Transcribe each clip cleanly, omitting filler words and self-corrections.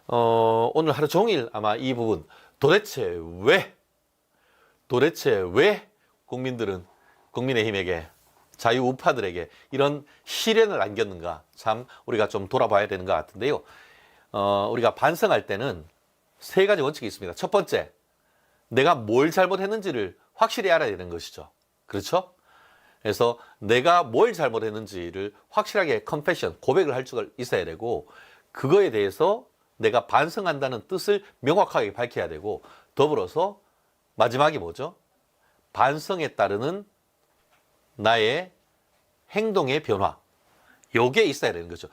오늘 하루 종일 아마 이 부분 도대체 왜 국민들은 국민의힘에게 자유우파들에게 이런 시련을 안겼는가 참 우리가 좀 돌아봐야 되는 것 같은데요. 우리가 반성할 때는 세 가지 원칙이 있습니다. 첫 번째, 내가 뭘 잘못했는지를 확실히 알아야 되는 것이죠. 그렇죠? 그래서 내가 뭘 잘못했는지를 확실하게 컨페션, 고백을 할 수가 있어야 되고, 그거에 대해서 내가 반성한다는 뜻을 명확하게 밝혀야 되고, 더불어서 마지막이 뭐죠? 반성에 따르는 나의 행동의 변화. 요게 있어야 되는 거죠.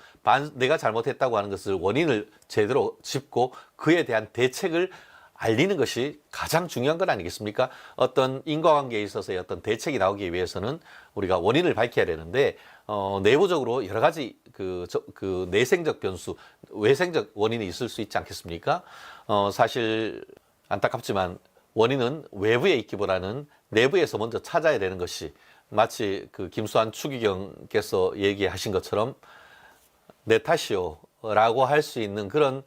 내가 잘못했다고 하는 것을 원인을 제대로 짚고 그에 대한 대책을 알리는 것이 가장 중요한 것 아니겠습니까? 어떤 인과관계에 있어서의 어떤 대책이 나오기 위해서는 우리가 원인을 밝혀야 되는데, 내부적으로 여러 가지 그 내생적 변수, 외생적 원인이 있을 수 있지 않겠습니까? 사실 안타깝지만 원인은 외부에 있기보다는 내부에서 먼저 찾아야 되는 것이 마치 그 김수환 추기경께서 얘기하신 것처럼 내 탓이요라고 할 수 있는 그런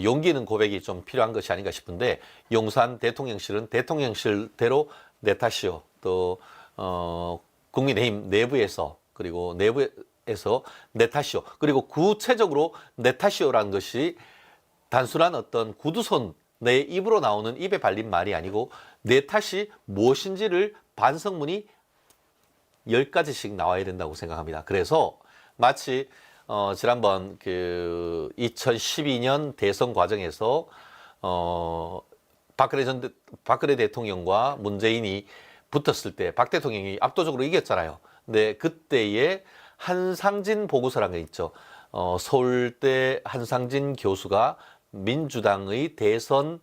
용기 있는 고백이 좀 필요한 것이 아닌가 싶은데, 용산 대통령실은 대통령실대로 내 탓이요, 또 국민의힘 내부에서, 그리고 내부에서 내 탓이요, 그리고 구체적으로 내 탓이요라는 것이 단순한 어떤 구두손, 내 입으로 나오는 입에 발린 말이 아니고 내 탓이 무엇인지를 반성문이 10가지씩 나와야 된다고 생각합니다. 그래서 마치 지난번 그 2012년 대선 과정에서 박근혜 대통령과 문재인이 붙었을 때 박 대통령이 압도적으로 이겼잖아요. 근데 그때의 한상진 보고서라는 게 있죠. 서울대 한상진 교수가 민주당의 대선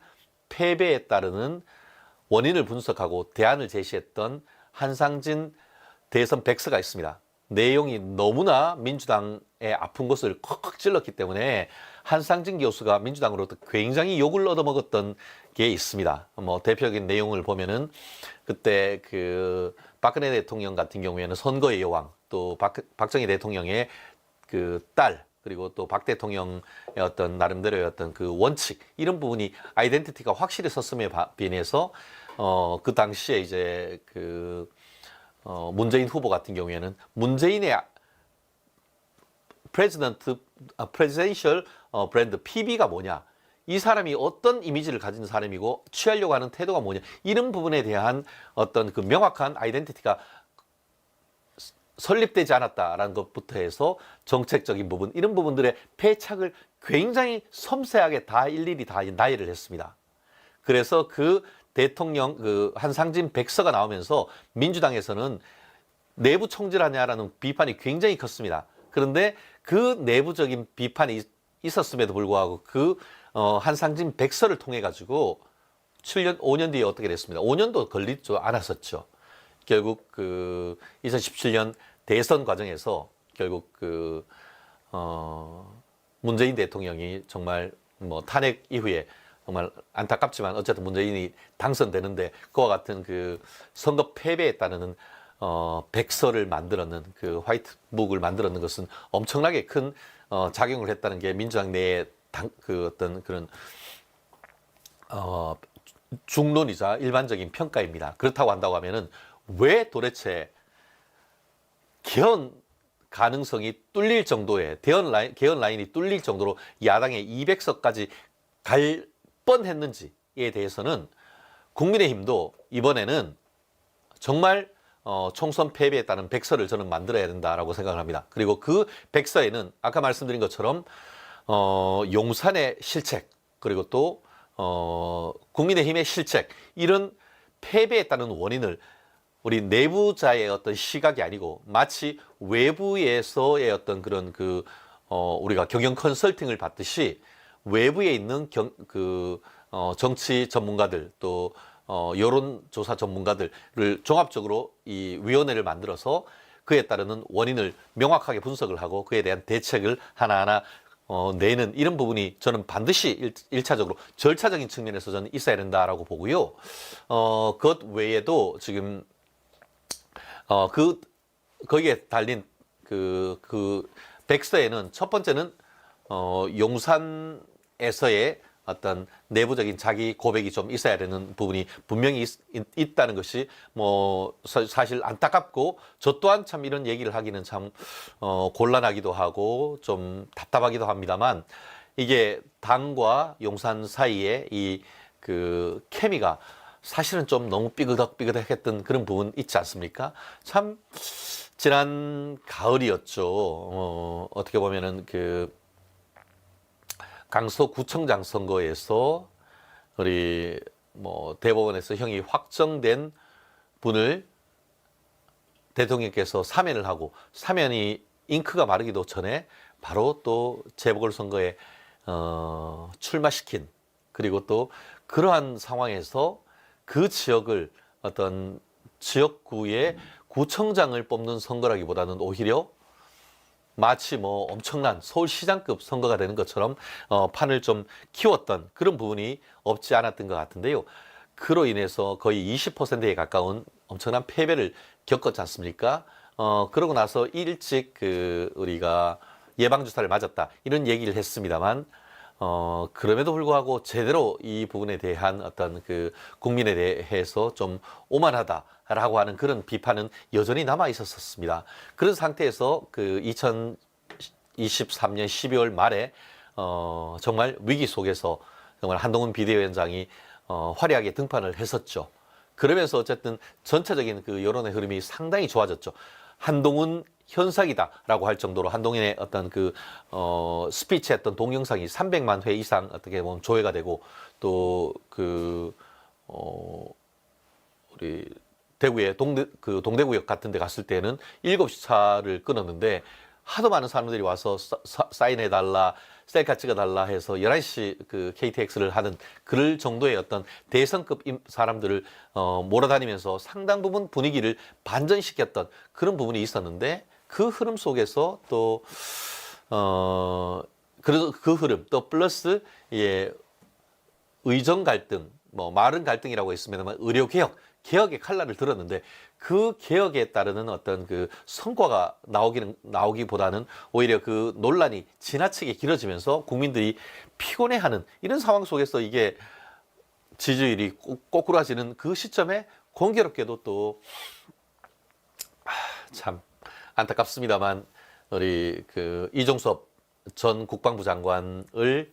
패배에 따르는 원인을 분석하고 대안을 제시했던 한상진 대선 백서가 있습니다. 내용이 너무나 민주당의 아픈 것을 콕콕 찔렀기 때문에 한상진 교수가 민주당으로부터 굉장히 욕을 얻어먹었던 게 있습니다. 뭐 대표적인 내용을 보면은 그때 그 박근혜 대통령 같은 경우에는 선거의 여왕, 또 박정희 대통령의 그 딸, 그리고 또 박 대통령의 어떤 나름대로의 어떤 그 원칙, 이런 부분이 아이덴티티가 확실히 섰음에 비해서 그 당시에 이제 그 문재인 후보 같은 경우에는 문재인의 프레지던셜 브랜드 PB가 뭐냐, 이 사람이 어떤 이미지를 가진 사람이고 취하려고 하는 태도가 뭐냐, 이런 부분에 대한 어떤 그 명확한 아이덴티티가 설립되지 않았다라는 것부터 해서 정책적인 부분, 이런 부분들의 패착을 굉장히 섬세하게 다 일일이 다 나열을 했습니다. 그래서 그 대통령 그 한상진 백서가 나오면서 민주당에서는 내부 총질하냐라는 비판이 굉장히 컸습니다. 그런데 그 내부적인 비판이 있었음에도 불구하고 그 한상진 백서를 통해 가지고 7년, 5년 뒤에 어떻게 됐습니다. 5년도 걸리지 않았었죠. 결국 그 2017년 대선 과정에서 결국 그 문재인 대통령이 정말 뭐 탄핵 이후에 정말 안타깝지만 어쨌든 문재인이 당선되는데 그와 같은 그 선거 패배에 따르는 백서를 만들었는, 그 화이트북을 만들었는 것은 엄청나게 큰 작용을 했다는 게 민주당 내의 그 어떤 그런 중론이자 일반적인 평가입니다. 그렇다고 한다고 하면은 왜 도대체 개헌 가능성이 뚫릴 정도의 개헌 라인이 뚫릴 정도로 야당의 200석까지 갈 뻔했는지에 대해서는 국민의힘도 이번에는 정말 총선 패배에 따른 백서를 저는 만들어야 된다라고 생각을 합니다. 그리고 그 백서에는 아까 말씀드린 것처럼 용산의 실책, 그리고 또 국민의힘의 실책, 이런 패배에 따른 원인을 우리 내부자의 어떤 시각이 아니고 마치 외부에서의 어떤 그런 우리가 경영 컨설팅을 받듯이 외부에 있는 정치 전문가들, 또 여론조사 전문가들을 종합적으로 이 위원회를 만들어서 그에 따르는 원인을 명확하게 분석을 하고 그에 대한 대책을 하나하나 내는, 이런 부분이 저는 반드시 1차적으로 절차적인 측면에서 저는 있어야 된다라고 보고요. 그것 외에도 지금 거기에 달린 그 백서에는 첫 번째는 용산의 당에서의 어떤 내부적인 자기 고백이 좀 있어야 되는 부분이 분명히 있다는 것이 뭐 사실 안타깝고, 저 또한 참 이런 얘기를 하기는 참 곤란하기도 하고 좀 답답하기도 합니다만, 이게 당과 용산 사이에 이 그 케미가 사실은 좀 너무 삐그덕삐그덕했던 그런 부분 있지 않습니까? 참 지난 가을이었죠. 어떻게 보면은 그 강서구청장 선거에서 우리 뭐 대법원에서 형이 확정된 분을 대통령께서 사면을 하고, 사면이 잉크가 마르기도 전에 바로 또 재보궐선거에 출마시킨, 그리고 또 그러한 상황에서 그 지역을 어떤 지역구의 구청장을 뽑는 선거라기보다는 오히려 마치 뭐 엄청난 서울시장급 선거가 되는 것처럼 판을 좀 키웠던 그런 부분이 없지 않았던 것 같은데요. 그로 인해서 거의 20%에 가까운 엄청난 패배를 겪었지 않습니까? 그러고 나서 일찍 그 우리가 예방주사를 맞았다, 이런 얘기를 했습니다만, 그럼에도 불구하고 제대로 이 부분에 대한 어떤 그 국민에 대해서 좀 오만하다라고 하는 그런 비판은 여전히 남아 있었습니다. 그런 상태에서 그 2023년 12월 말에 정말 위기 속에서 정말 한동훈 비대위원장이 화려하게 등판을 했었죠. 그러면서 어쨌든 전체적인 그 여론의 흐름이 상당히 좋아졌죠. 한동훈 현상이다라고 할 정도로 한동훈의 어떤 그 스피치 했던 동영상이 300만 회 이상 어떻게 보면 조회가 되고, 또 그 우리 대구의 동대구역 같은 데 갔을 때는 7시 차를 끊었는데 하도 많은 사람들이 와서 사인해달라, 셀카 찍어달라 해서 11시 그 KTX를 하는 그럴 정도의 어떤 대성급 사람들을 몰아다니면서 상당 부분 분위기를 반전시켰던 그런 부분이 있었는데, 그 흐름 속에서 또 그래서 그 흐름 또 플러스 의정 갈등, 뭐 말은 갈등이라고 했습니다만 개혁의 칼날을 들었는데, 그 개혁에 따르는 어떤 그 성과가 나오기보다는 오히려 그 논란이 지나치게 길어지면서 국민들이 피곤해하는 이런 상황 속에서 이게 지지율이 꼬꾸라지는 그 시점에 공교롭게도 또 참 안타깝습니다만 우리 그 이종섭 전 국방부 장관을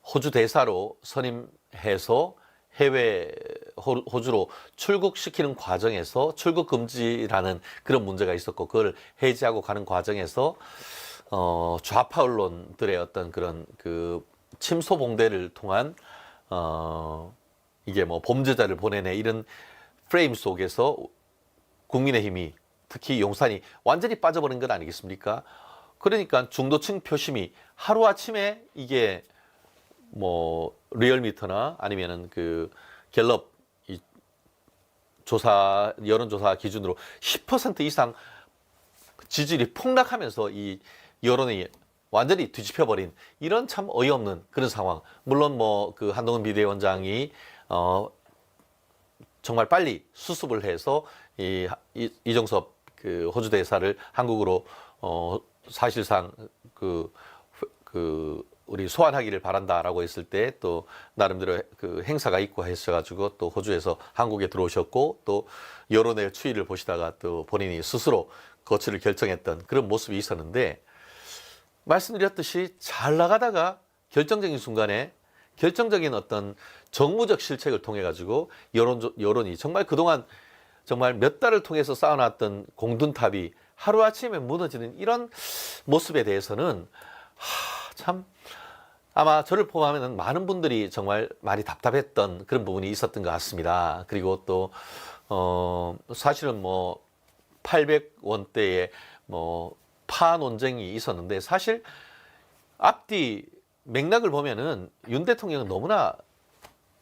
호주 대사로 선임해서 해외 호주로 출국시키는 과정에서 출국 금지라는 그런 문제가 있었고, 그걸 해지하고 가는 과정에서 좌파 언론들의 어떤 그런 그 침소봉대를 통한 이게 뭐 범죄자를 보내네, 이런 프레임 속에서 국민의힘이, 특히 용산이 완전히 빠져버린 건 아니겠습니까? 그러니까 중도층 표심이 하루아침에 이게 뭐 리얼미터나 아니면은 그 갤럽 여론조사 기준으로 10% 이상 지지율이 폭락하면서 이 여론이 완전히 뒤집혀버린 이런 참 어이없는 그런 상황. 물론 뭐 그 한동훈 비대위원장이 정말 빨리 수습을 해서 이종섭 그 호주 대사를 한국으로 사실상 그 우리 소환하기를 바란다라고 했을 때 또 나름대로 그 행사가 있고 하셔가지고 또 호주에서 한국에 들어오셨고, 또 여론의 추이를 보시다가 또 본인이 스스로 거취를 결정했던 그런 모습이 있었는데, 말씀드렸듯이 잘 나가다가 결정적인 순간에 결정적인 어떤 정무적 실책을 통해 가지고 여론이 정말 그동안 정말 몇 달을 통해서 쌓아놨던 공든탑이 하루아침에 무너지는 이런 모습에 대해서는 참 아마 저를 포함하면 많은 분들이 정말 많이 답답했던 그런 부분이 있었던 것 같습니다. 그리고 또 사실은 뭐 800원대의 뭐 파 논쟁이 있었는데, 사실 앞뒤 맥락을 보면은 윤 대통령은 너무나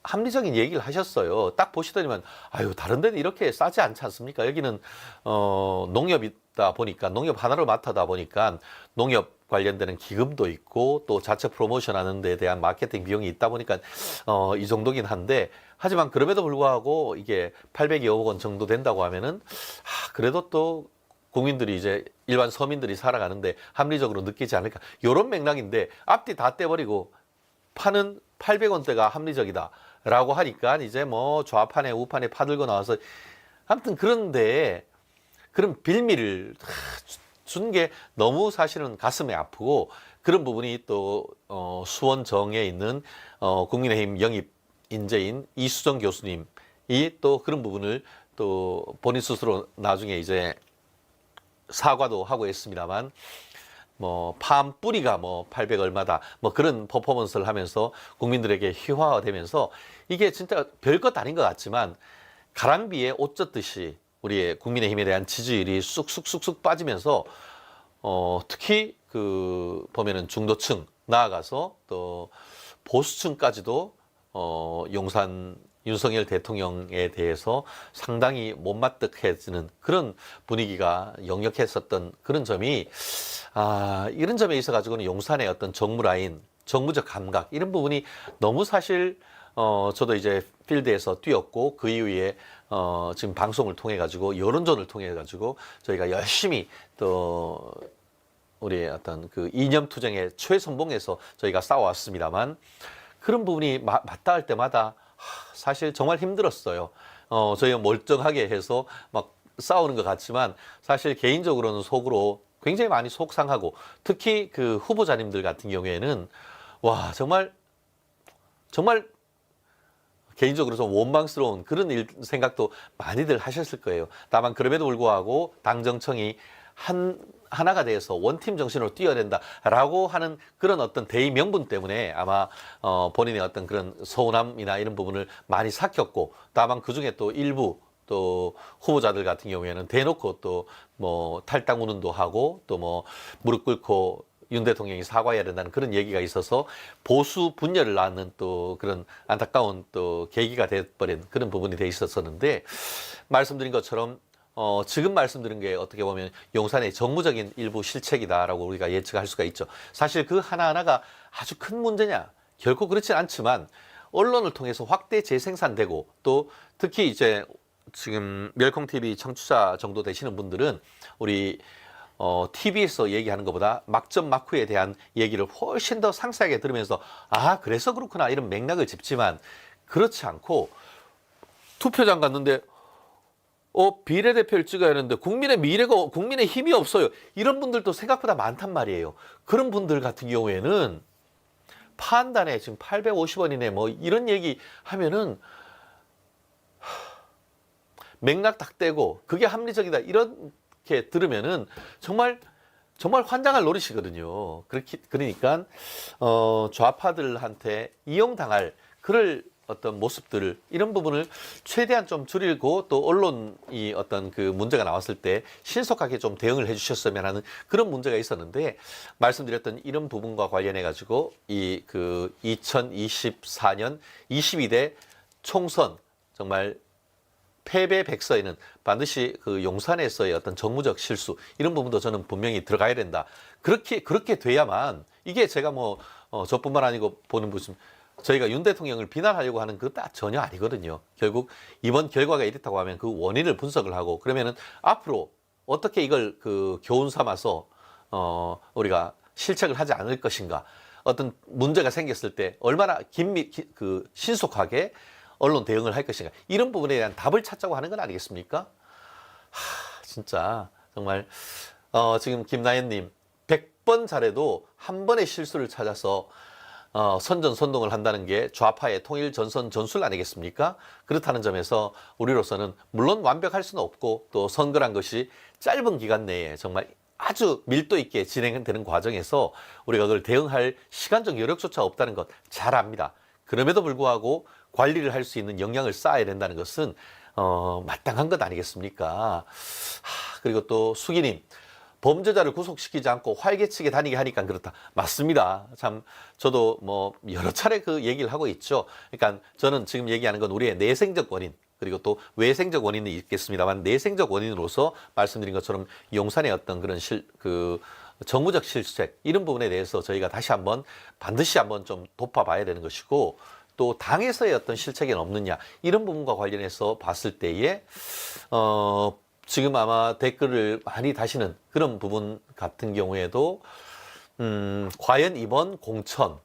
합리적인 얘기를 하셨어요. 딱 보시더니만 아유, 다른 데는 이렇게 싸지 않지 않습니까? 여기는 농협이다 보니까, 농협 하나로 맡아다 보니까 농협 관련되는 기금도 있고 또 자체 프로모션 하는 데 대한 마케팅 비용이 있다 보니까 이 정도긴 한데, 하지만 그럼에도 불구하고 이게 800여억 원 정도 된다고 하면은 그래도 또 국민들이 이제 일반 서민들이 살아가는데 합리적으로 느끼지 않을까. 이런 맥락인데 앞뒤 다 떼버리고 파는 800원대가 합리적이다 라고 하니까 이제 뭐 좌판에 우판에 파들고 나와서 아무튼 그런데 그런 빌미를 준 게 너무 사실은 가슴에 아프고 그런 부분이 또 수원정에 있는 국민의힘 영입 인재인 이수정 교수님이 또 그런 부분을 또 본인 스스로 나중에 이제 사과도 하고 했습니다만 뭐 팜 뿌리가 뭐 800 얼마다 뭐 그런 퍼포먼스를 하면서 국민들에게 희화화되면서 이게 진짜 별것 아닌 것 같지만 가랑비에 옷 젖듯이 우리의 국민의힘에 대한 지지율이 쑥쑥쑥쑥 빠지면서 특히 그 보면은 중도층 나아가서 또 보수층까지도 용산 윤석열 대통령에 대해서 상당히 못마땅해지는 그런 분위기가 역력했었던 그런 점이 이런 점에 있어 가지고는 용산의 어떤 정무 라인, 정무적 감각 이런 부분이 너무 사실 저도 이제 필드에서 뛰었고 그 이후에 지금 방송을 통해 가지고 여론전을 통해 가지고 저희가 열심히 또 우리의 어떤 그 이념 투쟁의 최선봉에서 저희가 싸워왔습니다만 그런 부분이 맞닿을 때마다 사실 정말 힘들었어요. 저희가 멀쩡하게 해서 막 싸우는 것 같지만 사실 개인적으로는 속으로 굉장히 많이 속상하고 특히 그 후보자님들 같은 경우에는 와 정말 개인적으로 좀 원망스러운 그런 생각도 많이들 하셨을 거예요. 다만 그럼에도 불구하고 당정청이 하나가 돼서 원팀 정신으로 뛰어야 된다라고 하는 그런 어떤 대의 명분 때문에 아마 본인의 어떤 그런 서운함이나 이런 부분을 많이 삭혔고 다만 그중에 또 일부 또 후보자들 같은 경우에는 대놓고 또 뭐 탈당 운운도 하고 또 뭐 무릎 꿇고 윤 대통령이 사과해야 된다는 그런 얘기가 있어서 보수 분열을 낳는 또 그런 안타까운 또 계기가 돼버린 그런 부분이 돼 있었었는데 말씀드린 것처럼 지금 말씀드린 게 어떻게 보면 용산의 정무적인 일부 실책이다라고 우리가 예측할 수가 있죠. 사실 그 하나하나가 아주 큰 문제냐? 결코 그렇진 않지만 언론을 통해서 확대 재생산되고 또 특히 이제 지금 멸콩TV 청취자 정도 되시는 분들은 우리 TV에서 얘기하는 것보다 막전 막후에 대한 얘기를 훨씬 더 상세하게 들으면서 그래서 그렇구나 이런 맥락을 짚지만 그렇지 않고 투표장 갔는데 비례대표를 찍어야 하는데 국민의 힘이 없어요. 이런 분들도 생각보다 많단 말이에요. 그런 분들 같은 경우에는 판단에 지금 850원이네 뭐 이런 얘기 하면은 맥락 딱 떼고 그게 합리적이다 이렇게 들으면은 정말 환장할 노릇이거든요. 그러니까 좌파들한테 이용당할 그럴 어떤 모습들을 이런 부분을 최대한 좀 줄이고 또 언론이 어떤 그 문제가 나왔을 때 신속하게 좀 대응을 해주셨으면 하는 그런 문제가 있었는데 말씀드렸던 이런 부분과 관련해 가지고 이 그 2024년 22대 총선 정말 패배 백서에는 반드시 그 용산에서의 어떤 정무적 실수 이런 부분도 저는 분명히 들어가야 된다. 그렇게 돼야만 이게 제가 뭐 저뿐만 아니고 보는 무슨 저희가 윤 대통령을 비난하려고 하는 그거 전혀 아니거든요. 결국 이번 결과가 이렇다고 하면 그 원인을 분석을 하고 그러면은 앞으로 어떻게 이걸 그 교훈 삼아서 우리가 실책을 하지 않을 것인가. 어떤 문제가 생겼을 때 얼마나 신속하게 언론 대응을 할 것인가. 이런 부분에 대한 답을 찾자고 하는 건 아니겠습니까? 진짜 정말 지금 김나연님 100번 잘해도 한 번의 실수를 찾아서 선전선동을 한다는 게 좌파의 통일 전선 전술 아니겠습니까? 그렇다는 점에서 우리로서는 물론 완벽할 수는 없고 또 선거란 것이 짧은 기간 내에 정말 아주 밀도 있게 진행되는 과정에서 우리가 그걸 대응할 시간적 여력조차 없다는 것 잘 압니다. 그럼에도 불구하고 관리를 할 수 있는 역량을 쌓아야 된다는 것은 마땅한 것 아니겠습니까? 그리고 또 수기님 범죄자를 구속시키지 않고 활개치게 다니게 하니까 그렇다. 맞습니다. 참 저도 뭐 여러 차례 그 얘기를 하고 있죠. 그러니까 저는 지금 얘기하는 건 우리의 내생적 원인 그리고 또 외생적 원인이 있겠습니다만 내생적 원인으로서 말씀드린 것처럼 용산의 어떤 그런 정무적 실책 이런 부분에 대해서 저희가 반드시 한번 좀 돋봐봐야 되는 것이고 또 당에서의 어떤 실책이 없느냐 이런 부분과 관련해서 봤을 때에 지금 아마 댓글을 많이 다시는 그런 부분 같은 경우에도 과연 이번 공천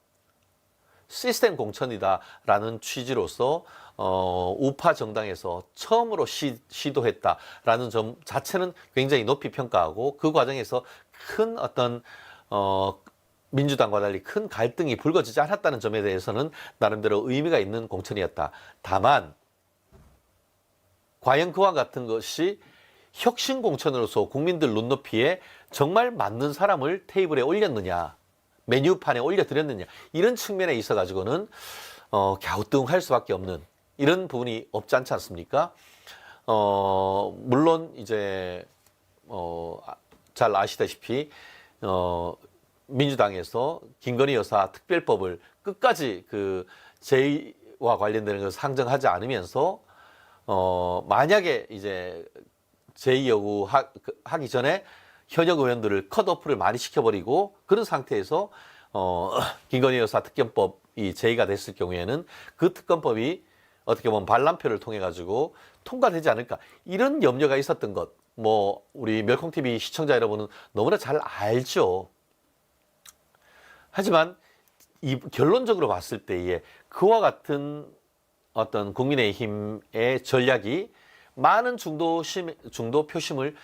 시스템 공천이다라는 취지로서 우파 정당에서 처음으로 시도했다라는 점 자체는 굉장히 높이 평가하고 그 과정에서 큰 어떤 민주당과 달리 큰 갈등이 불거지지 않았다는 점에 대해서는 나름대로 의미가 있는 공천이었다. 다만 과연 그와 같은 것이 혁신 공천으로서 국민들 눈높이에 정말 맞는 사람을 테이블에 올렸느냐, 메뉴판에 올려드렸느냐, 이런 측면에 있어 가지고는 갸우뚱할 수밖에 없는 이런 부분이 없지 않지 않습니까? 물론 이제 잘 아시다시피 민주당에서 김건희 여사 특별법을 끝까지 그 제의와 관련되는 것을 상정하지 않으면서 만약에 이제 제의 요구하기 전에 현역 의원들을 컷오프를 많이 시켜버리고 그런 상태에서 김건희 여사 특검법이 제의가 됐을 경우에는 그 특검법이 어떻게 보면 반란표를 통해 가지고 통과되지 않을까 이런 염려가 있었던 것, 뭐 우리 멸콩TV 시청자 여러분은 너무나 잘 알죠. 하지만 결론적으로 봤을 때에 그와 같은 어떤 국민의힘의 전략이 많은 중도 표심을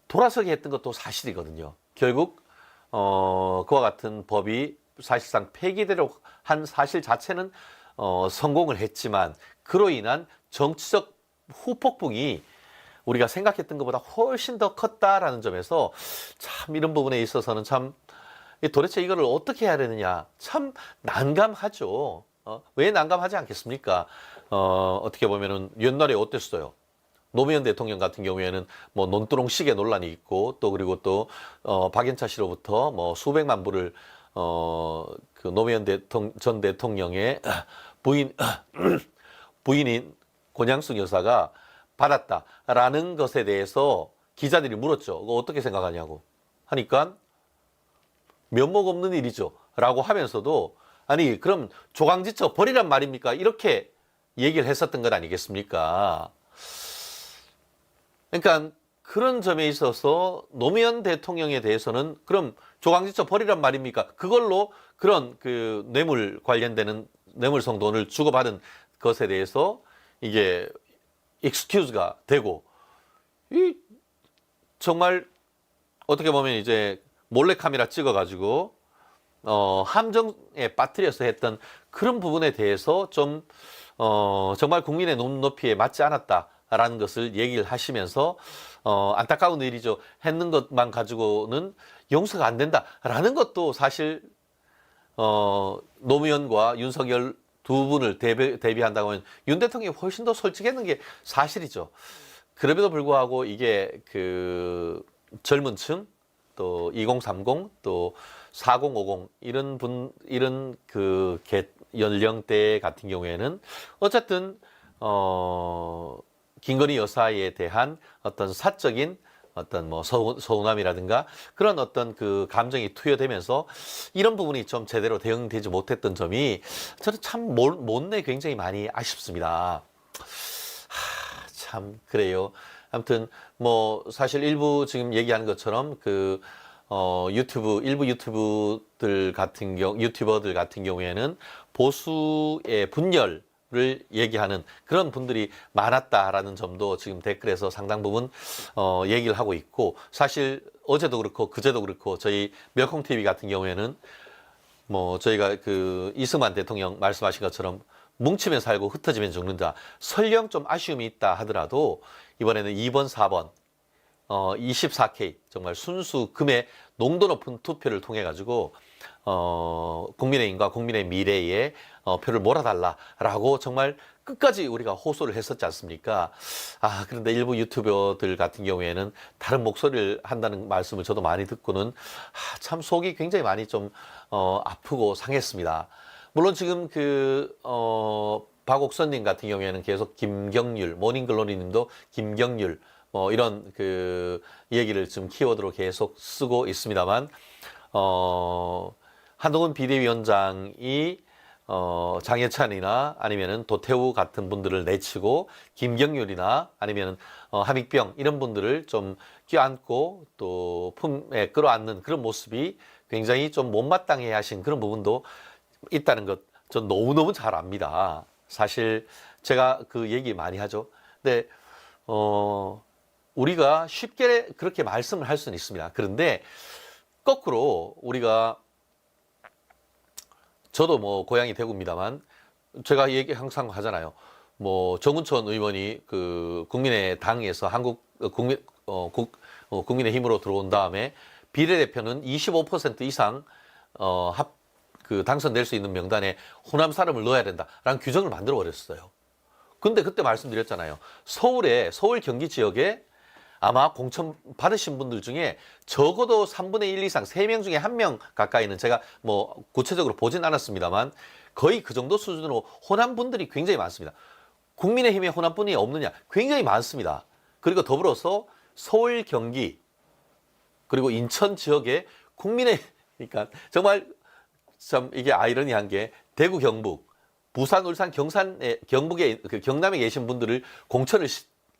돌아서게 했던 것도 사실이거든요. 결국 그와 같은 법이 사실상 폐기되도록 한 사실 자체는 성공을 했지만 그로 인한 정치적 후폭풍이 우리가 생각했던 것보다 훨씬 더 컸다라는 점에서 참 이런 부분에 있어서는 참 도대체 이거를 어떻게 해야 되느냐 참 난감하죠. 왜 난감하지 않겠습니까? 어떻게 보면은 옛날에 어땠어요? 노무현 대통령 같은 경우에는 뭐 논두렁 시계 논란이 있고 또 그리고 또 박연차 씨로부터 뭐 수백만 불을 그 노무현 전 대통령의 부인인 권양숙 여사가 받았다라는 것에 대해서 기자들이 물었죠. 그거 어떻게 생각하냐고 하니까 면목 없는 일이죠 라고 하면서도 아니 그럼 조강지처 버리란 말입니까? 이렇게 얘기를 했었던 것 아니겠습니까? 그러니까 그런 점에 있어서 노무현 대통령에 대해서는 그럼 조강지처 버리란 말입니까? 그걸로 그런 그 뇌물 관련되는 뇌물성 돈을 주고받은 것에 대해서 이게 익스큐즈가 되고 이 정말 어떻게 보면 이제 몰래카메라 찍어가지고 함정에 빠뜨려서 했던 그런 부분에 대해서 좀 정말 국민의 눈높이에 맞지 않았다라는 것을 얘기를 하시면서 안타까운 일이죠. 했는 것만 가지고는 용서가 안 된다라는 것도 사실 노무현과 윤석열 두 분을 대비한다고 하면 윤 대통령이 훨씬 더 솔직했는 게 사실이죠. 그럼에도 불구하고 이게 그 젊은 층, 또 2030, 또 4050 이런 그 연령대 같은 경우에는 어쨌든 김건희 여사에 대한 어떤 사적인 어떤 뭐 서운함이라든가 그런 어떤 그 감정이 투여되면서 이런 부분이 좀 제대로 대응되지 못했던 점이 저는 참 못내 굉장히 많이 아쉽습니다. 참 그래요. 아무튼 뭐 사실 일부 지금 얘기하는 것처럼 그 일부 유튜버들 같은 경우에는 보수의 분열을 얘기하는 그런 분들이 많았다라는 점도 지금 댓글에서 상당 부분 얘기를 하고 있고, 사실 어제도 그렇고 그제도 그렇고 저희 멸콩TV 같은 경우에는 뭐 저희가 그 이승만 대통령 말씀하신 것처럼 뭉치면 살고 흩어지면 죽는다. 설령 좀 아쉬움이 있다 하더라도 이번에는 2번, 4번 24K 정말 순수 금의 농도 높은 투표를 통해 가지고 국민의힘과 국민의 미래에 표를 몰아달라라고 정말 끝까지 우리가 호소를 했었지 않습니까? 그런데 일부 유튜버들 같은 경우에는 다른 목소리를 한다는 말씀을 저도 많이 듣고는 참 속이 굉장히 많이 좀 아프고 상했습니다. 물론 지금 그 박옥선님 같은 경우에는 계속 김경률, 모닝글로리님도 김경률 뭐 이런 그 얘기를 지금 키워드로 계속 쓰고 있습니다만 한동훈 비대위원장이 장해찬이나 아니면은 도태우 같은 분들을 내치고 김경률이나 아니면은 함익병 이런 분들을 좀 껴안고 또 품에 끌어안는 그런 모습이 굉장히 좀 못마땅해 하신 그런 부분도 있다는 것 전 너무너무 잘 압니다. 사실 제가 그 얘기 많이 하죠. 근데 우리가 쉽게 그렇게 말씀을 할 수는 있습니다. 그런데 거꾸로 우리가 저도 뭐 고향이 대구입니다만 제가 얘기 항상 하잖아요. 뭐 정운천 의원이 그 국민의당에서 국민의힘으로 들어온 다음에 비례대표는 25% 이상 당선될 수 있는 명단에 호남 사람을 넣어야 된다라는 규정을 만들어 버렸어요. 근데 그때 말씀드렸잖아요. 서울 경기 지역에 아마 공천 받으신 분들 중에 적어도 3분의 1 이상, 3명 중에 1명 가까이는 제가 뭐 구체적으로 보진 않았습니다만 거의 그 정도 수준으로 호남 분들이 굉장히 많습니다. 국민의힘에 호남 분이 없느냐? 굉장히 많습니다. 그리고 더불어서 서울, 경기, 그리고 인천 지역에 그러니까 정말 참 이게 아이러니한 게 대구, 경북, 부산, 울산, 경북에, 경남에 계신 분들을 공천을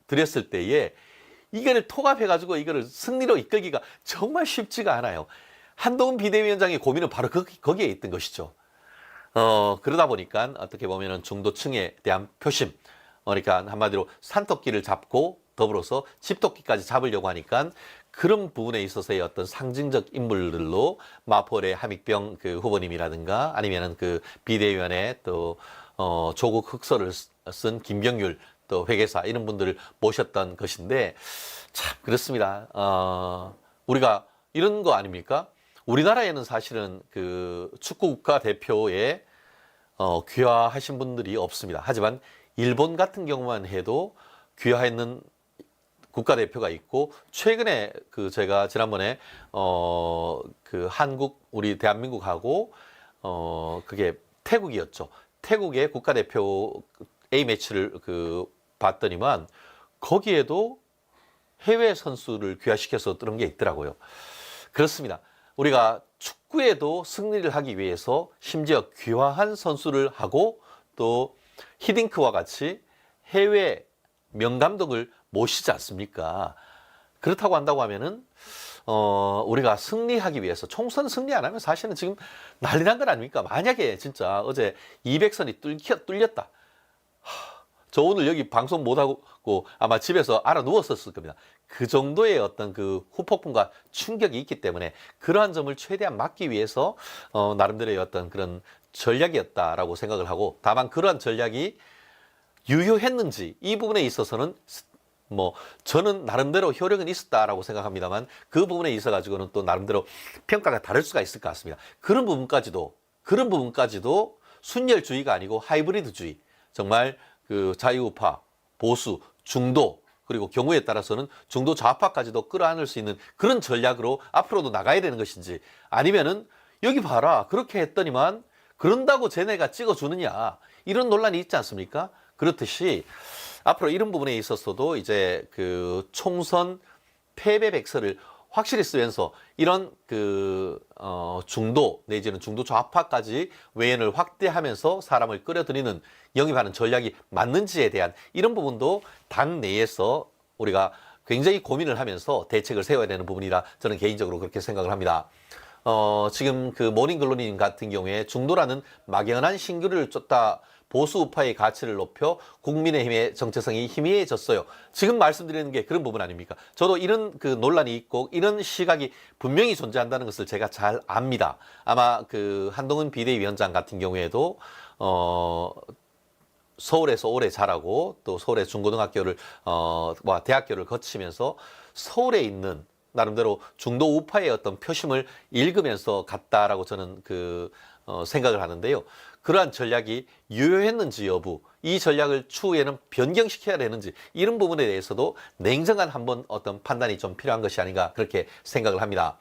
드렸을 때에 이거를 통합해가지고 이거를 승리로 이끌기가 정말 쉽지가 않아요. 한동훈 비대위원장의 고민은 바로 거기에 있던 것이죠. 그러다 보니까 어떻게 보면은 중도층에 대한 표심, 그러니까 한마디로 산토끼를 잡고 더불어서 집토끼까지 잡으려고 하니까 그런 부분에 있어서의 어떤 상징적 인물들로 마포의 함익병 그 후보님이라든가 아니면은 그 비대위원회 또 조국 흑서를 쓴 김경률 또 회계사 이런 분들을 모셨던 것인데 참 그렇습니다. 우리가 이런 거 아닙니까? 우리나라에는 사실은 그 축구 국가대표에 귀화하신 분들이 없습니다. 하지만 일본 같은 경우만 해도 귀화했는 국가대표가 있고 최근에 그 제가 지난번에 그 한국 우리 대한민국하고 그게 태국이었죠. 태국의 국가대표 A매치를 그 봤더니만 거기에도 해외 선수를 귀화시켜서 그런 게 있더라고요. 그렇습니다. 우리가 축구에도 승리를 하기 위해서 심지어 귀화한 선수를 하고 또 히딩크와 같이 해외 명감독을 모시지 않습니까? 그렇다고 한다고 하면은 우리가 승리하기 위해서 총선 승리 안 하면 사실은 지금 난리 난 건 아닙니까? 만약에 진짜 어제 200선이 뚫렸다. 저 오늘 여기 방송 못하고 아마 집에서 알아 누웠었을 겁니다. 그 정도의 어떤 그 후폭풍과 충격이 있기 때문에 그러한 점을 최대한 막기 위해서 나름대로의 어떤 그런 전략이었다라고 생각을 하고 다만 그러한 전략이 유효했는지 이 부분에 있어서는 뭐 저는 나름대로 효력은 있었다라고 생각합니다만 그 부분에 있어 가지고는 또 나름대로 평가가 다를 수가 있을 것 같습니다. 그런 부분까지도 순혈주의가 아니고 하이브리드주의, 정말 그 자유우파, 보수, 중도 그리고 경우에 따라서는 중도 좌파까지도 끌어안을 수 있는 그런 전략으로 앞으로도 나가야 되는 것인지 아니면은 여기 봐라 그렇게 했더니만 그런다고 쟤네가 찍어주느냐 이런 논란이 있지 않습니까? 그렇듯이 앞으로 이런 부분에 있어서도 이제 그 총선 패배 백서를 확실히 쓰면서 이런 그 중도 내지는 중도 좌파까지 외연을 확대하면서 사람을 끌어들이는 영입하는 전략이 맞는지에 대한 이런 부분도 당 내에서 우리가 굉장히 고민을 하면서 대책을 세워야 되는 부분이라 저는 개인적으로 그렇게 생각을 합니다. 지금 그 모닝글로님 같은 경우에 중도라는 막연한 신규를 쫓다 보수 우파의 가치를 높여 국민의힘의 정체성이 희미해졌어요. 지금 말씀드리는 게 그런 부분 아닙니까? 저도 이런 그 논란이 있고 이런 시각이 분명히 존재한다는 것을 제가 잘 압니다. 아마 그 한동훈 비대위원장 같은 경우에도 서울에서 오래 자라고 또 서울의 중고등학교를 대학교를 거치면서 서울에 있는 나름대로 중도 우파의 어떤 표심을 읽으면서 갔다라고 저는 생각을 하는데요. 그러한 전략이 유효했는지 여부, 이 전략을 추후에는 변경시켜야 되는지 이런 부분에 대해서도 냉정한 한번 어떤 판단이 좀 필요한 것이 아닌가 그렇게 생각을 합니다.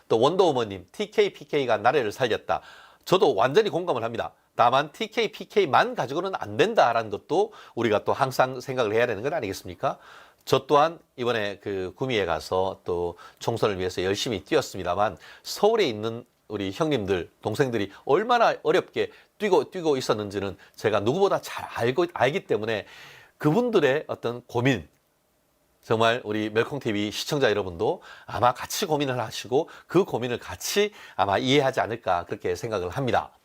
또 원더우먼님, TK, PK가 나라를 살렸다. 저도 완전히 공감을 합니다. 다만 TK, PK만 가지고는 안 된다라는 것도 우리가 또 항상 생각을 해야 되는 건 아니겠습니까? 저 또한 이번에 그 구미에 가서 또 총선을 위해서 열심히 뛰었습니다만 서울에 있는 우리 형님들, 동생들이 얼마나 어렵게 뛰고 있었는지는 제가 누구보다 잘 알기 때문에 그분들의 어떤 고민, 정말 우리 멜콩TV 시청자 여러분도 아마 같이 고민을 하시고 그 고민을 같이 아마 이해하지 않을까 그렇게 생각을 합니다.